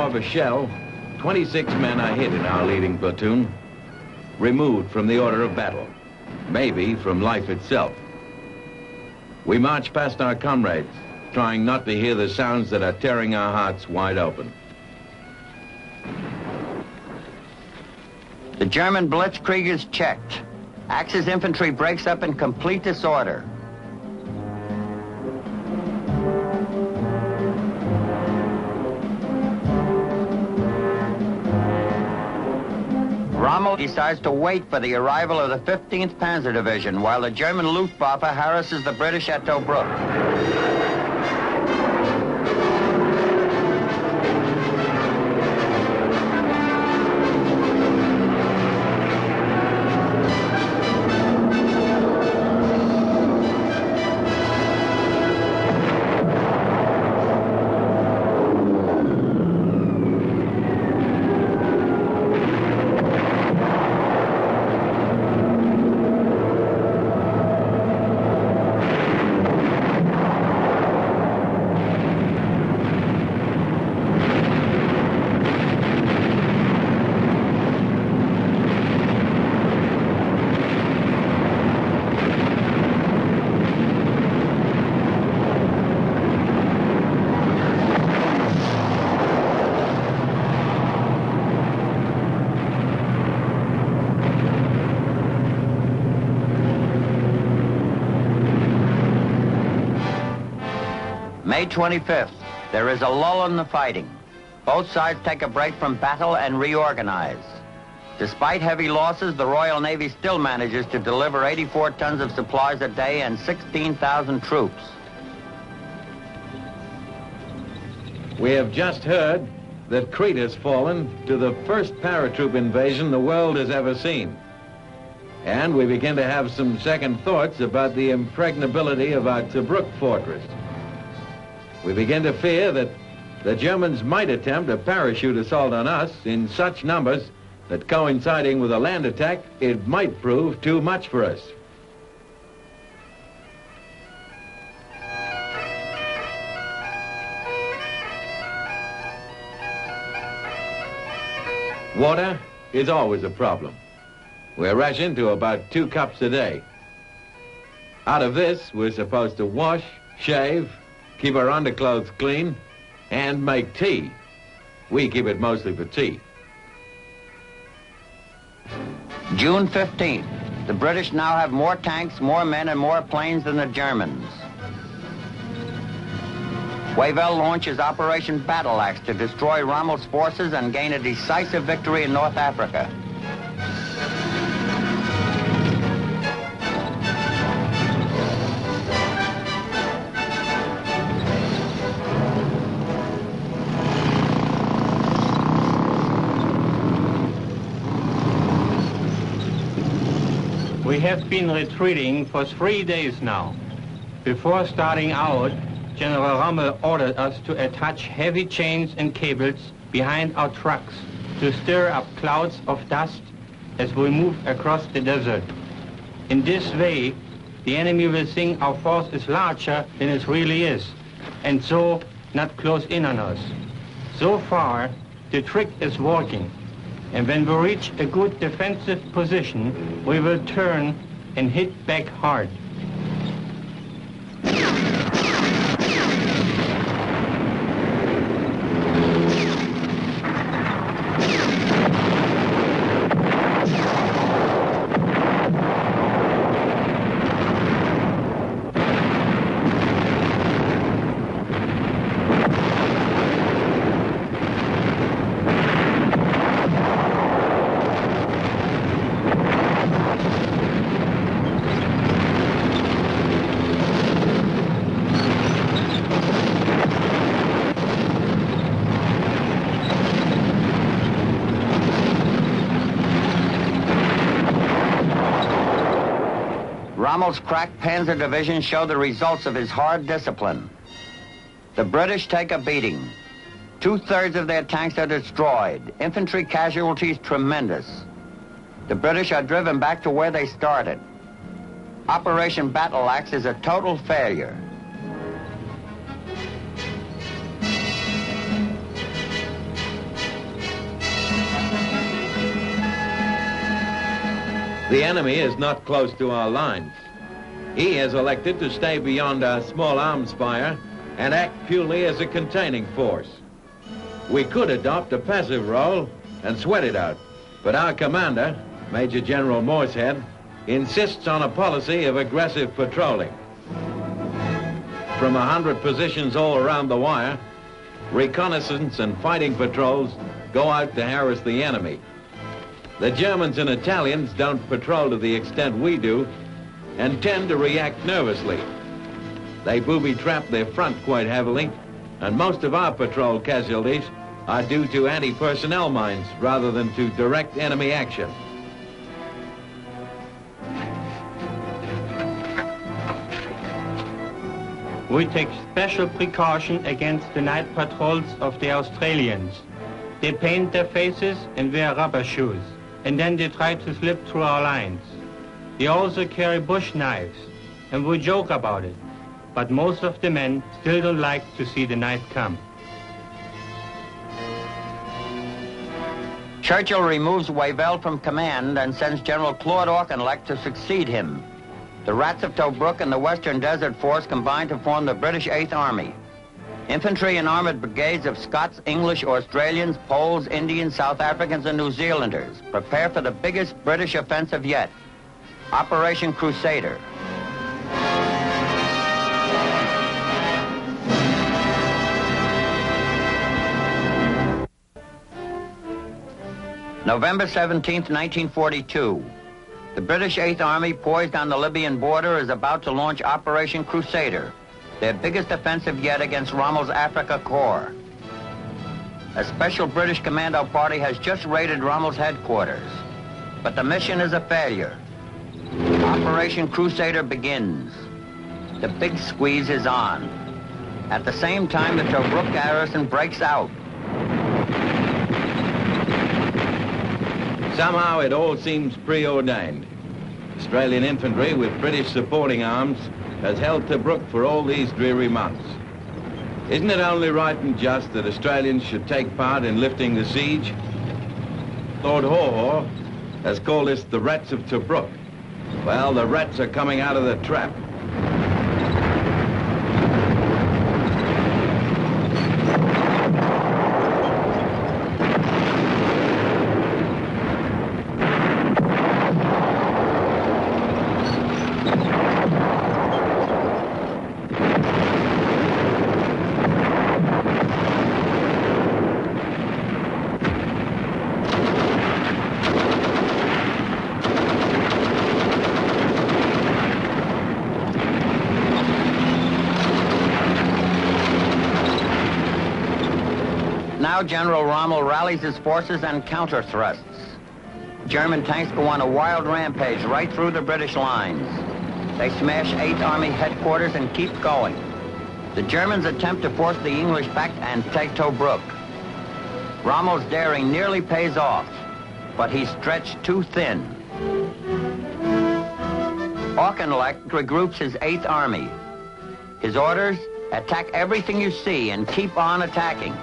blow of a shell, 26 men are hit in our leading platoon, removed from the order of battle, maybe from life itself. We march past our comrades, trying not to hear the sounds that are tearing our hearts wide open. The German blitzkrieg is checked. Axis infantry breaks up in complete disorder. Rommel decides to wait for the arrival of the 15th Panzer Division while the German Luftwaffe harasses the British at Tobruk. May 25th, there is a lull in the fighting. Both sides take a break from battle and reorganize. Despite heavy losses, the Royal Navy still manages to deliver 84 tons of supplies a day and 16,000 troops. We have just heard that Crete has fallen to the first paratroop invasion the world has ever seen. And we begin to have some second thoughts about the impregnability of our Tobruk fortress. We begin to fear that the Germans might attempt a parachute assault on us in such numbers that, coinciding with a land attack, it might prove too much for us. Water is always a problem. We're rationed to about 2 cups a day. Out of this, we're supposed to wash, shave, keep our underclothes clean, and make tea. We keep it mostly for tea. June 15th. The British now have more tanks, more men, and more planes than the Germans. Wavell launches Operation Battle Axe to destroy Rommel's forces and gain a decisive victory in North Africa. We have been retreating for 3 days now. Before starting out, General Rommel ordered us to attach heavy chains and cables behind our trucks to stir up clouds of dust as we move across the desert. In this way, the enemy will think our force is larger than it really is, and so not close in on us. So far, the trick is working. And when we reach a good defensive position, we will turn and hit back hard. Rommel's crack Panzer Division show the results of his hard discipline. The British take a beating. 2/3 of their tanks are destroyed. Infantry casualties tremendous. The British are driven back to where they started. Operation Battle Axe is a total failure. The enemy is not close to our lines. He has elected to stay beyond our small arms fire and act purely as a containing force. We could adopt a passive role and sweat it out, but our commander, Major General Moorehead, insists on a policy of aggressive patrolling. From 100 positions all around the wire, reconnaissance and fighting patrols go out to harass the enemy. The Germans and Italians don't patrol to the extent we do and tend to react nervously. They booby-trap their front quite heavily, and most of our patrol casualties are due to anti-personnel mines rather than to direct enemy action. We take special precaution against the night patrols of the Australians. They paint their faces and wear rubber shoes, and then they try to slip through our lines. They also carry bush knives, and we joke about it, but most of the men still don't like to see the night come. Churchill removes Wavell from command and sends General Claude Auchinleck to succeed him. The Rats of Tobruk and the Western Desert Force combine to form the British 8th Army. Infantry and armored brigades of Scots, English, Australians, Poles, Indians, South Africans, and New Zealanders prepare for the biggest British offensive yet, Operation Crusader. November 17th, 1942. The British 8th Army, poised on the Libyan border, is about to launch Operation Crusader, their biggest offensive yet against Rommel's Africa Corps. A special British commando party has just raided Rommel's headquarters, but the mission is a failure. Operation Crusader begins. The big squeeze is on. At the same time, the Tobruk garrison breaks out. Somehow it all seems preordained. Australian infantry with British supporting arms has held Tobruk for all these dreary months. Isn't it only right and just that Australians should take part in lifting the siege? Lord Haw has called us the Rats of Tobruk. Well, the rats are coming out of the trap. Now General Rommel rallies his forces and counter-thrusts. German tanks go on a wild rampage right through the British lines. They smash 8th Army headquarters and keep going. The Germans attempt to force the English back and take Tobruk. Rommel's daring nearly pays off, but he's stretched too thin. Auchinleck regroups his 8th Army. His orders: attack everything you see and keep on attacking.